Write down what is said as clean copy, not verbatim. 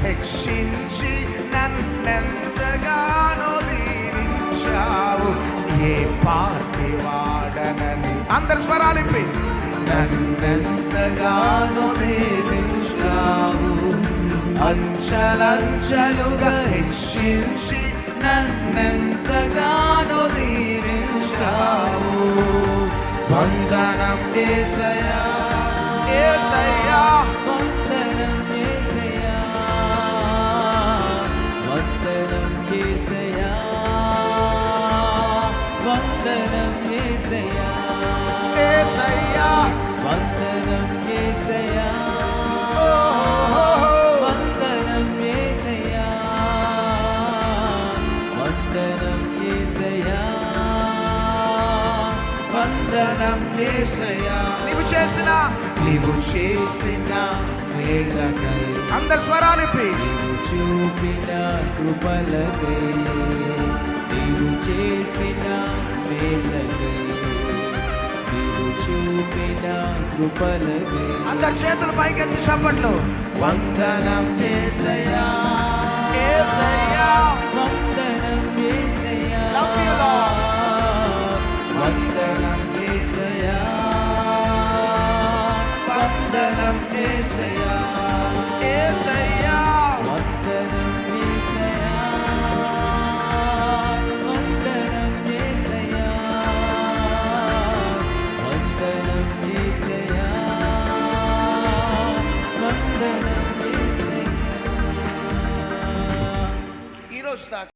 హెచ్చించి నన్నెంతగానో దీవించావు. ఏ పాటి వాడనని అందరు స్వరాలిపి నన్నెంతగానో దీవించావు. అంచలంచలుగా హెచ్చించి నన్నెంతగానో దీవించావు. వందనం యేసయ్యా, యేసయ్యా, వందనం యేసయ్యా, వందనం యేసయ్యా, వందనం యేసయ్యా, యేసయ్యా, వందనం యేసయ్యా, వందనం యేసయ్యా, వందనం యేసయ్యా, వందనం యేసయ్యా. నీవు చేసిన మేళ్ళకై అందరు స్వరాలిపి నీవు చూపిన కృపలకై, నీవు చేసిన మేళ్ళకై, నీవు చూపిన కృపలకై. అందరు చేతులు పైకెత్తి చప్పట్లు. వందనం యేసయ్యా, యేసయ్యా,